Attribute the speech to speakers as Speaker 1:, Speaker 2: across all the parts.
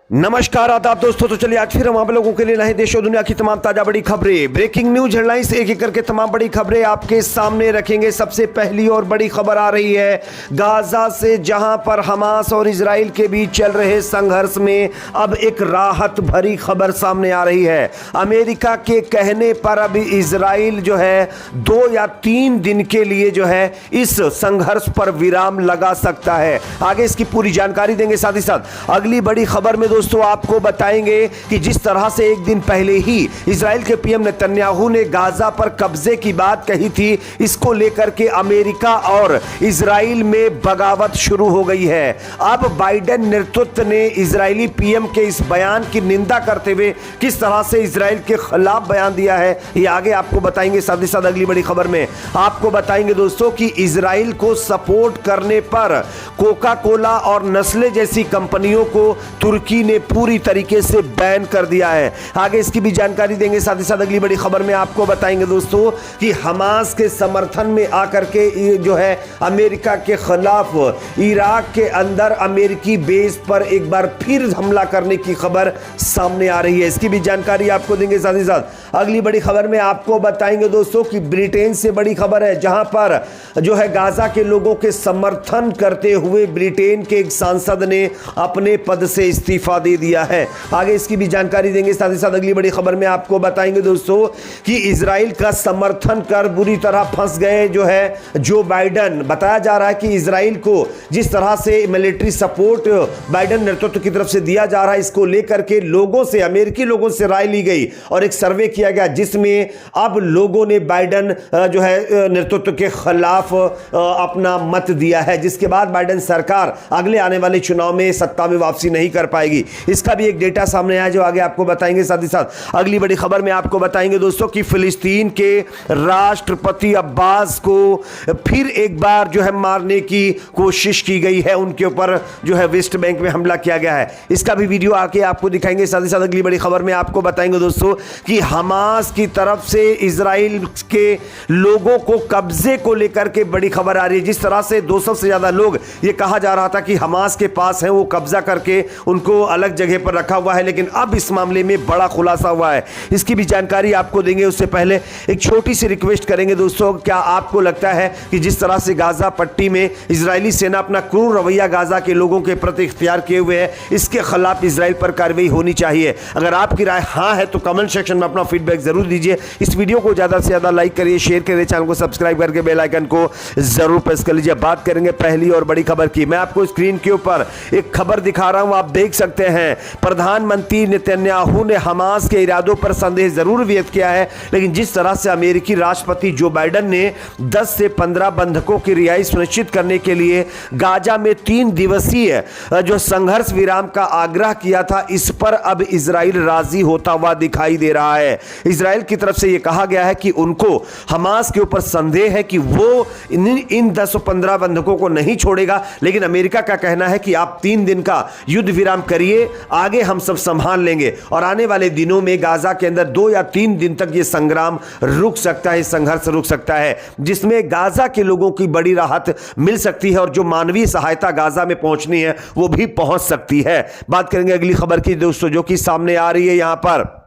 Speaker 1: नमस्कार आदाब दोस्तों। तो चलिए आज फिर हम आप लोगों के लिए नए देश और दुनिया की तमाम ताजा बड़ी खबरें, ब्रेकिंग न्यूज हेडलाइंस एक एक करके तमाम बड़ी खबरें आपके सामने रखेंगे। सबसे पहली और बड़ी खबर आ रही है गाजा से, जहां पर हमास और इजराइल के बीच चल रहे संघर्ष में अब एक राहत भरी खबर सामने आ रही है। अमेरिका के कहने पर अब इजराइल जो है 2 या 3 दिन के लिए जो है इस संघर्ष पर विराम लगा सकता है। आगे इसकी पूरी जानकारी देंगे। साथ ही साथ अगली बड़ी खबर में दोस्तों आपको बताएंगे कि जिस तरह से एक दिन पहले ही इजराइल के पीएम नेतन्याहू ने गाजा पर कब्जे की बात कही थी, इसको लेकर के अमेरिका और इजराइल में बगावत शुरू हो गई है। अब बाइडेन नेतृत्व ने इजरायली पीएम के इस बयान की निंदा करते हुए किस तरह से इजराइल के खिलाफ बयान दिया है, ये आगे आपको बताएंगे। साथ ही साथ अगली बड़ी खबर में आपको बताएंगे दोस्तों कि इजराइल को सपोर्ट करने पर कोका कोला और नेस्ले जैसी कंपनियों को तुर्की ने पूरी तरीके से बैन कर दिया है। आगे इसकी भी जानकारी देंगे। साथ ही साथ अगली बड़ी खबर में आपको बताएंगे दोस्तों कि हमास के समर्थन में आकर के जो है अमेरिका के खिलाफ इराक के अंदर अमेरिकी बेस पर एक बार फिर हमला करने की खबर सामने आ रही है, इसकी भी जानकारी आपको देंगे। साथ ही साथ अगली बड़ी खबर में आपको बताएंगे दोस्तों कि ब्रिटेन से बड़ी खबर है, जहां पर जो है गाजा के लोगों के समर्थन करते हुए ब्रिटेन के एक सांसद ने अपने पद से इस्तीफा दे दिया है। आगे इसकी भी जानकारी देंगे। साथ ही साथ अगली बड़ी खबर में आपको बताएंगे दोस्तों कि इजराइल का समर्थन कर बुरी तरह फंस गए जो है जो बाइडेन। बताया जा रहा है कि इजराइल को जिस तरह से मिलिट्री सपोर्ट बाइडेन नेतृत्व की तरफ से दिया जा रहा है, इसको लेकर के लोगों से, अमेरिकी लोगों से राय ली गई और एक सर्वे किया गया, जिसमें अब लोगों ने बाइडेन जो है नेतृत्व के खिलाफ अपना मत दिया है, जिसके बाद बाइडेन सरकार अगले आने वाले चुनाव में सत्ता में वापसी नहीं कर पाएगी। इसका भी एक डेटा सामने आया जो आगे आपको बताएंगे। साथ ही साथ अगली बड़ी खबर में आपको बताएंगे दोस्तों कि फिलिस्तीन के राष्ट्रपति अब्बास को फिर एक बार जो है मारने की कोशिश की गई है, उनके ऊपर जो है वेस्ट बैंक में हमला किया गया है, इसका भी वीडियो आके आपको दिखाएंगे। साथ ही साथ अगली बड़ी खबर में आपको बताएंगे दोस्तों कि हमास की तरफ से इजराइल के लोगों को कब्जे को लेकर के बड़ी खबर आ रही है। जिस तरह से 200 से ज्यादा लोग, ये कहा जा रहा था कि हमास के पास है, वो कब्जा करके उनको अलग जगह पर रखा हुआ है, लेकिन अब इस मामले में बड़ा खुलासा हुआ है, इसकी भी जानकारी आपको देंगे। उससे पहले एक छोटी सी रिक्वेस्ट करेंगे दोस्तों, क्या आपको लगता है कि जिस तरह से गाजा पट्टी में इजरायली सेना अपना क्रूर रवैया गाजा के लोगों के प्रति इख्तियार किए हुए है, इसके खिलाफ इजराइल पर कार्रवाई होनी चाहिए? अगर आपकी राय हाँ है तो कमेंट सेक्शन में अपना फीडबैक जरूर दीजिए। इस वीडियो को ज्यादा से ज्यादा लाइक करिए, शेयर करिए, चैनल को सब्सक्राइब करके बेल आइकन को जरूर प्रेस कर लीजिए। बात करेंगे पहली और बड़ी खबर की। मैं आपको स्क्रीन के ऊपर एक खबर दिखा रहा हूं, आप देख सकते हैं। प्रधानमंत्री नेतन्याहू ने हमास के इरादों पर संदेह जरूर व्यक्त किया है, लेकिन जिस तरह से अमेरिकी राष्ट्रपति जो बाइडेन ने 10 से 15 बंधकों की रिहाई सुनिश्चित करने के लिए गाजा में 3 दिवसीय जो संघर्ष विराम का आग्रह किया था, इस पर अब इजराइल राजी होता हुआ दिखाई दे रहा है। इजराइल की तरफ से यह कहा गया है कि उनको हमास के ऊपर संदेह है कि वो इन 10-15 बंधकों को नहीं छोड़ेगा, लेकिन अमेरिका का कहना है कि आप 3 दिन का युद्ध विराम करिए, आगे हम सब संभाल लेंगे। और आने वाले दिनों में गाजा के अंदर 2 या 3 दिन तक यह संग्राम रुक सकता है, संघर्ष रुक सकता है, जिसमें गाजा के लोगों की बड़ी राहत मिल सकती है और जो मानवीय सहायता गाजा में पहुंचनी है वो भी पहुंच सकती है। बात करेंगे अगली खबर की दोस्तों, जो कि सामने आ रही है। यहां पर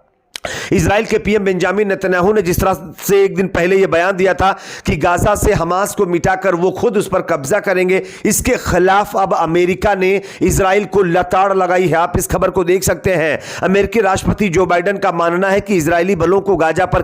Speaker 1: इजराइल के पीएम बेंजामिन नेतन्याहू ने जिस तरह से एक दिन पहले यह बयान दिया था कि गाजा से हमास को मिटाकर वो खुद उस पर कब्जा करेंगे, इसके खिलाफ अब अमेरिका ने इजराइल को लताड़ लगाई है। आप इस खबर को देख सकते हैं। अमेरिकी राष्ट्रपति जो बाइडेन का मानना है कि इजरायली बलों को गाजा पर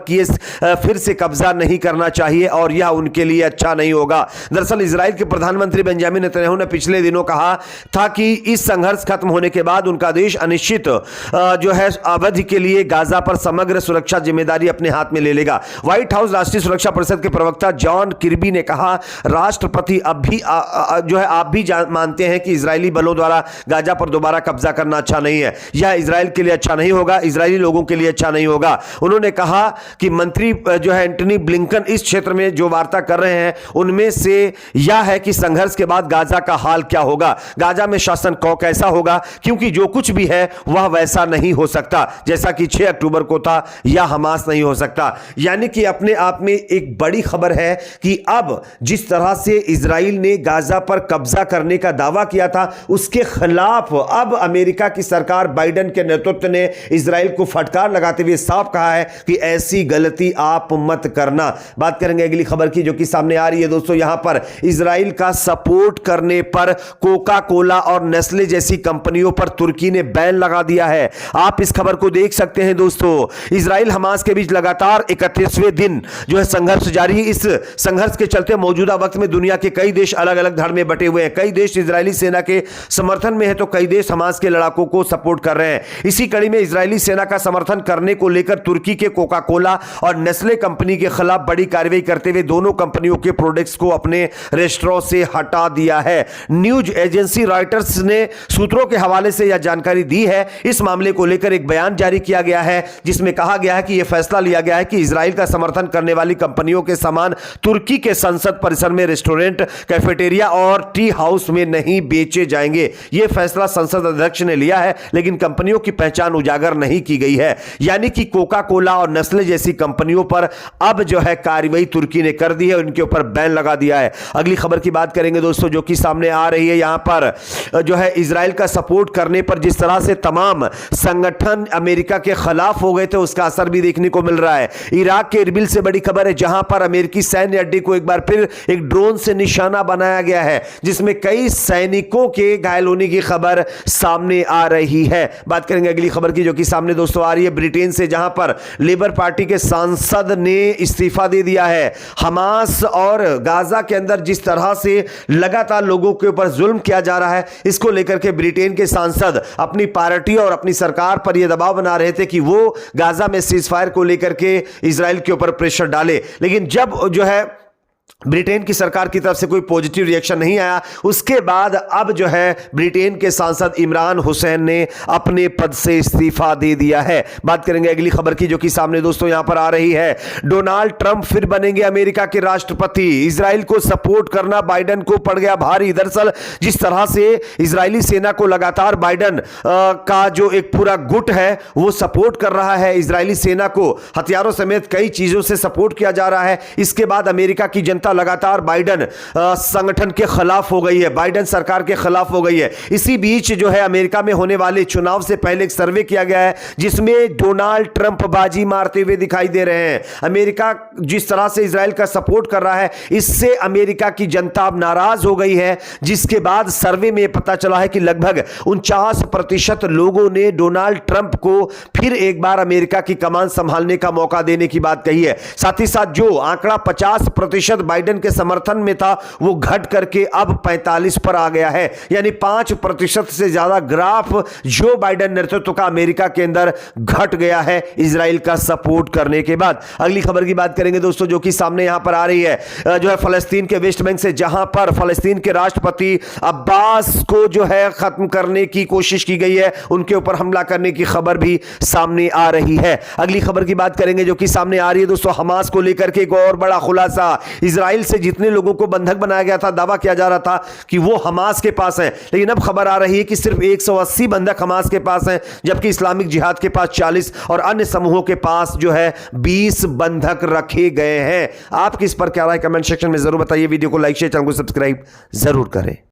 Speaker 1: फिर से कब्जा नहीं करना चाहिए और यह उनके लिए अच्छा नहीं होगा। दरअसल इजराइल के प्रधानमंत्री बेंजामिन नेतन्याहू ने पिछले दिनों कहा था कि इस संघर्ष खत्म होने के बाद उनका देश अनिश्चित जो है अवधि के लिए गाजा पर समग्र सुरक्षा जिम्मेदारी अपने हाथ में ले लेगा। व्हाइट हाउस राष्ट्रीय सुरक्षा परिषद के प्रवक्ता जॉन किर्बी ने कहा, राष्ट्रपति अब भी जो है आप भी मानते हैं कि इजरायली बलों द्वारा गाजा पर दोबारा कब्जा करना अच्छा नहीं है। यह इजराइल के लिए अच्छा नहीं होगा, इजरायली लोगों के लिए अच्छा नहीं होगा। उन्होंने कहा कि मंत्री जो है एंटनी ब्लिंकन इस क्षेत्र में जो वार्ता कर रहे हैं उनमें से यह है कि संघर्ष के बाद गाजा का हाल क्या होगा, गाजा में शासन कैसा होगा, क्योंकि जो कुछ भी है वह वैसा नहीं हो सकता जैसा कि 6 अक्टूबर को होता या हमास नहीं हो सकता। यानी कि अपने आप में एक बड़ी खबर है कि अब जिस तरह से इजराइल ने गाजा पर कब्जा करने का दावा किया था, उसके खिलाफ अब अमेरिका की सरकार बाइडेन के नेतृत्व ने इजराइल को फटकार लगाते हुए साफ कहा है कि ऐसी गलती आप मत करना। बात करेंगे अगली खबर की, जो कि सामने आ रही है दोस्तों। यहां पर इजराइल का सपोर्ट करने पर कोका कोला और नेस्ले जैसी कंपनियों पर तुर्की ने बैन लगा दिया है। आप इस खबर को देख सकते हैं दोस्तों। इजराइल हमास के बीच लगातार 31वें दिन जो है संघर्ष जारी है। इस संघर्ष के चलते मौजूदा वक्त में दुनिया के कई देश अलग अलग धड़ में बटे हुए हैं। कई देश इजरायली सेना के समर्थन में है तो कई देश हमास के लड़ाकों को सपोर्ट कर रहे हैं। इसी कड़ी में इजरायली सेना का समर्थन करने को लेकर तुर्की के कोका कोला और नेस्ले कंपनी के खिलाफ बड़ी कार्रवाई करते हुए दोनों कंपनियों के प्रोडक्ट्स को अपने रेस्टोरेंट से हटा दिया है। न्यूज एजेंसी रॉयटर्स ने सूत्रों के हवाले से यह जानकारी दी है। इस मामले को लेकर एक बयान जारी किया गया है जिसमें कहा गया है कि यह फैसला लिया गया है कि इजराइल का समर्थन करने वाली कंपनियों के सामान तुर्की के संसद परिसर में रेस्टोरेंट, कैफेटेरिया और टी हाउस में नहीं बेचे जाएंगे। यह फैसला संसद अध्यक्ष ने लिया है, लेकिन कंपनियों की पहचान उजागर नहीं की गई है। यानी कि कोका कोला और नेस्ले जैसी कंपनियों पर अब जो है कार्रवाई तुर्की ने कर दी है, उनके ऊपर बैन लगा दिया है। अगली खबर की बात करेंगे दोस्तों, जो कि सामने आ रही है। यहां पर जो है इजराइल का सपोर्ट करने पर जिस तरह से तमाम संगठन अमेरिका के खिलाफ हो गए थे, उसका असर भी देखने को मिल रहा है। इराक के इरबिल से बड़ी खबर है, जहां पर अमेरिकी सैन्य अड्डे को एक बार फिर एक ड्रोन से निशाना बनाया गया है, जिसमें कई सैनिकों के घायल होने की खबर सामने आ रही है। बात करेंगे अगली खबर की, जो कि सामने दोस्तों आ रही है ब्रिटेन से, जहां पर लेबर पार्टी के सांसद ने इस्तीफा दे दिया है। हमास और गाजा के अंदर जिस तरह से लगातार लोगों के ऊपर जुल्म किया जा रहा है, इसको लेकर के ब्रिटेन के सांसद अपनी पार्टी और अपनी सरकार पर यह दबाव बना रहे थे कि वो गाजा में सीजफायर को लेकर के इजराइल के ऊपर प्रेशर डाले। लेकिन जब जो है ब्रिटेन की सरकार की तरफ से कोई पॉजिटिव रिएक्शन नहीं आया, उसके बाद अब जो है ब्रिटेन के सांसद इमरान हुसैन ने अपने पद से इस्तीफा दे दिया है। बात करेंगे अगली खबर की, जो कि सामने दोस्तों यहां पर आ रही है। डोनाल्ड ट्रंप फिर बनेंगे अमेरिका के राष्ट्रपति। इजराइल को सपोर्ट करना बाइडेन को पड़ गया भारी। दरअसल जिस तरह से इजरायली सेना को लगातार बाइडेन का जो एक पूरा गुट है वो सपोर्ट कर रहा है, इजरायली सेना को हथियारों समेत कई चीजों से सपोर्ट किया जा रहा है। इसके बाद अमेरिका की जनता लगातार बाइडेन संगठन के खिलाफ हो गई है, बाइडेन सरकार के खिलाफ हो गई है। इसी बीच जो है अमेरिका में होने वाले चुनाव से पहले एक सर्वे किया गया है, जिसमें डोनाल्ड ट्रंप बाजी मारते हुए दिखाई दे रहे हैं। अमेरिका जिस तरह से इजराइल का सपोर्ट कर रहा है, इससे अमेरिका की जनता अब नाराज हो गई है, जिसके बाद सर्वे में पता चला है कि लगभग 49% लोगों ने डोनाल्ड ट्रंप को फिर एक बार अमेरिका की कमान संभालने का मौका देने की बात कही है। साथ ही साथ जो आंकड़ा 50% बाइडेन के समर्थन में था, वो घट करके अब 45 पर आ गया है। यानी 5% से ज्यादा ग्राफ जो बाइडेन नेतृत्व का अमेरिका के अंदर घट गया है इजराइल का सपोर्ट करने के बाद। अगली खबर की बात करेंगे दोस्तों, जो कि सामने यहां पर आ रही है, जो है फलस्तीन के वेस्ट बैंक से, जहां पर फलस्तीन के राष्ट्रपति अब्बास को जो है खत्म करने की कोशिश की गई है, उनके ऊपर हमला करने की खबर भी सामने आ रही है। अगली खबर की बात करेंगे, जो कि सामने आ रही है दोस्तों, हमास को लेकर के एक और बड़ा खुलासा। इजराइल से जितने लोगों को बंधक बनाया गया था, दावा किया जा रहा था कि वो हमास के पास है, लेकिन अब खबर आ रही है कि सिर्फ 180 बंधक हमास के पास हैं, जबकि इस्लामिक जिहाद के पास 40 और अन्य समूहों के पास जो है 20 बंधक रखे गए हैं। आप किस पर क्या राय, कमेंट सेक्शन में जरूर बताइए। वीडियो को लाइक शेयर, चैनल को सब्सक्राइब जरूर करें।